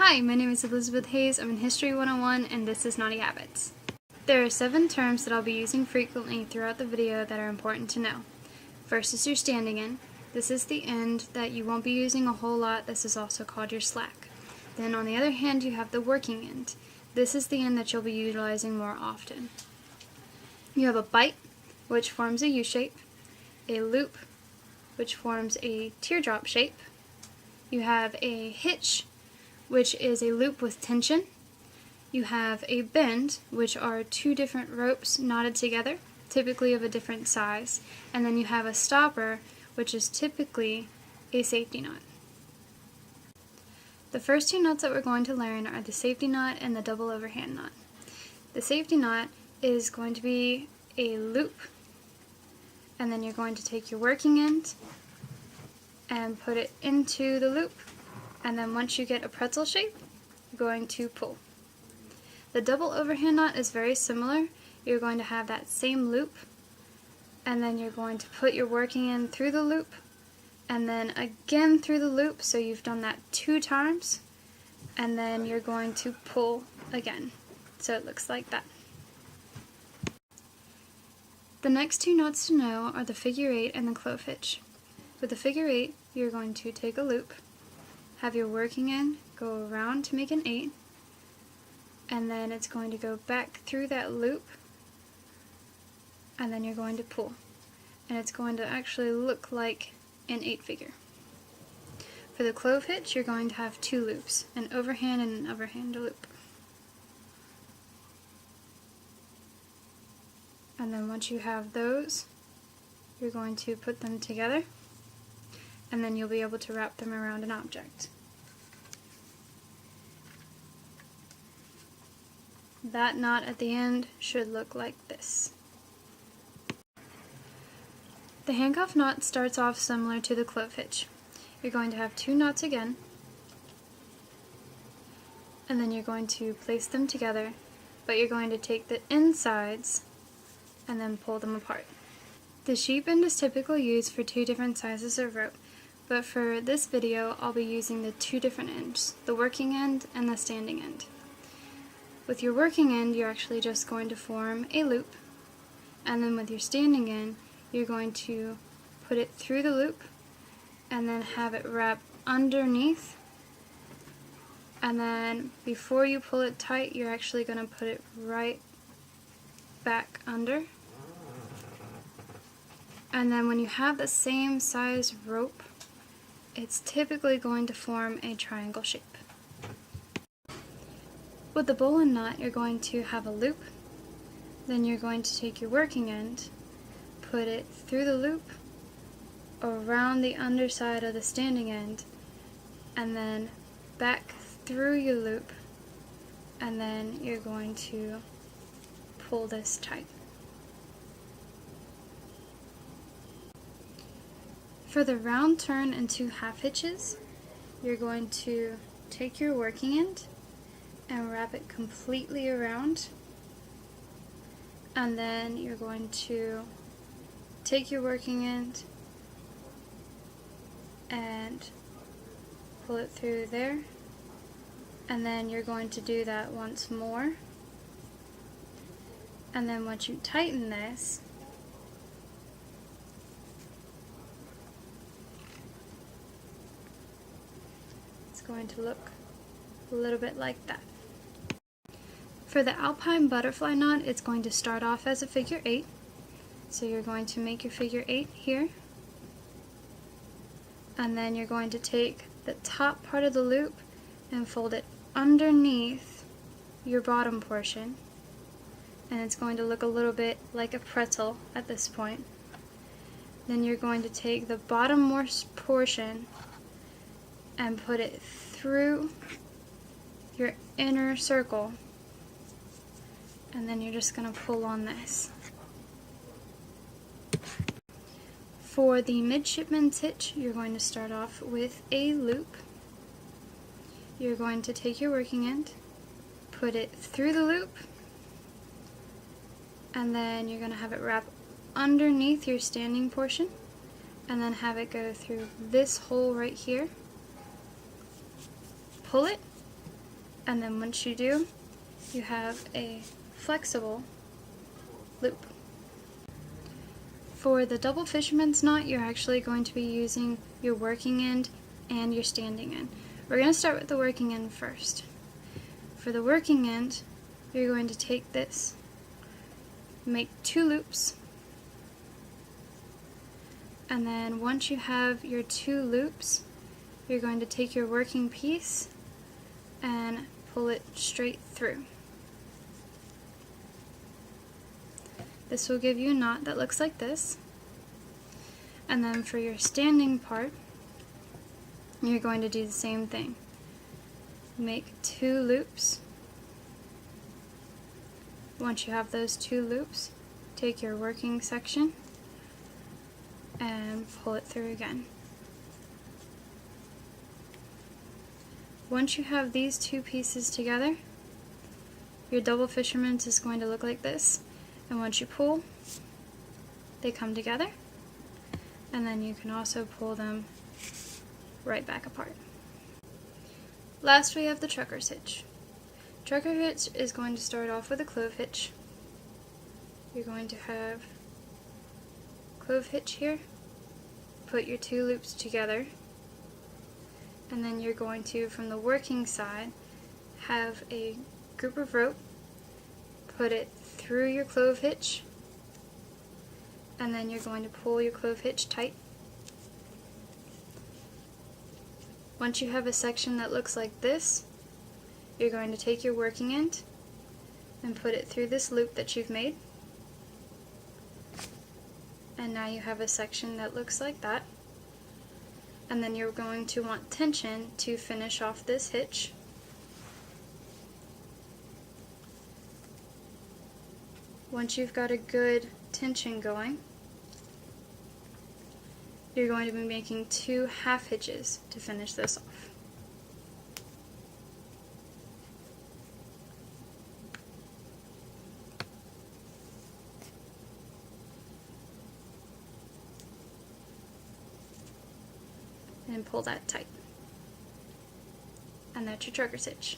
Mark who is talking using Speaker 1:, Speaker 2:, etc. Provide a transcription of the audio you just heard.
Speaker 1: Hi, my name is Elizabeth Hayes. I'm in History 101 and this is Naughty Habits. There are 7 terms that I'll be using frequently throughout the video that are important to know. First is your standing end. This is the end that you won't be using a whole lot. This is also called your slack. Then on the other hand, you have the working end. This is the end that you'll be utilizing more often. You have a bite, which forms a U shape, a loop, which forms a teardrop shape. You have a hitch, which is a loop with tension. You have a bend, which are 2 different ropes knotted together, typically of a different size. And then you have a stopper, which is typically a safety knot. The first 2 knots that we're going to learn are the safety knot and the double overhand knot. The safety knot is going to be a loop, and then you're going to take your working end and put it into the loop. And then once you get a pretzel shape, you're going to pull. The double overhand knot is very similar. You're going to have that same loop, and then you're going to put your working end through the loop, and then again through the loop, so you've done that 2 times, and then you're going to pull again. So it looks like that. The next 2 knots to know are the figure 8 and the clove hitch. With the figure 8, you're going to take a loop, have your working end go around to make an 8, and then it's going to go back through that loop, and then you're going to pull. And it's going to actually look like an 8 figure. For the clove hitch, you're going to have 2 loops, an overhand and an underhand loop. And then once you have those, you're going to put them together, and then you'll be able to wrap them around an object. That knot at the end should look like this. The handcuff knot starts off similar to the clove hitch. You're going to have 2 knots again, and then you're going to place them together, but you're going to take the insides and then pull them apart. The sheep end is typically used for 2 different sizes of rope, but for this video I'll be using the 2 different ends, the working end and the standing end. With your working end, you're actually just going to form a loop, and then with your standing end, you're going to put it through the loop and then have it wrap underneath, and then before you pull it tight, you're actually going to put it right back under. And then when you have the same size rope, it's typically going to form a triangle shape. With the bowline knot, you're going to have a loop, then you're going to take your working end, put it through the loop, around the underside of the standing end, and then back through your loop, and then you're going to pull this tight. For the round turn and 2 half hitches, you're going to take your working end and wrap it completely around, and then you're going to take your working end and pull it through there, and then you're going to do that once more, and then once you tighten this, it's going to look a little bit like that. For the alpine butterfly knot, it's going to start off as a figure 8. So you're going to make your figure 8 here, and then you're going to take the top part of the loop and fold it underneath your bottom portion, and it's going to look a little bit like a pretzel at this point. Then you're going to take the bottommost portion and put it through your inner circle, and then you're just going to pull on this. For the midshipman's hitch, you're going to start off with a loop. You're going to take your working end, put it through the loop, and then you're going to have it wrap underneath your standing portion, and then have it go through this hole right here, pull it, And then once you do, you have a flexible loop. For the double fisherman's knot, you're actually going to be using your working end and your standing end. We're going to start with the working end first. For the working end, you're going to take this, make 2 loops, and then once you have your 2 loops, you're going to take your working piece and pull it straight through. This will give you a knot that looks like this. And then for your standing part, you're going to do the same thing. Make 2 loops. Once you have those 2 loops, take your working section and pull it through again. Once you have these 2 pieces together, your double fisherman's is going to look like this. And once you pull, they come together, and then you can also pull them right back apart. Last, we have the trucker's hitch. Trucker hitch is going to start off with a clove hitch. You're going to have clove hitch here, put your 2 loops together, and then you're going to, from the working side, have a group of rope, put it through your clove hitch, and then you're going to pull your clove hitch tight. Once you have a section that looks like this, you're going to take your working end and put it through this loop that you've made, and now you have a section that looks like that. And then you're going to want tension to finish off this hitch. Once you've got a good tension going, you're going to be making 2 half hitches to finish this off. And pull that tight. And that's your trucker's hitch.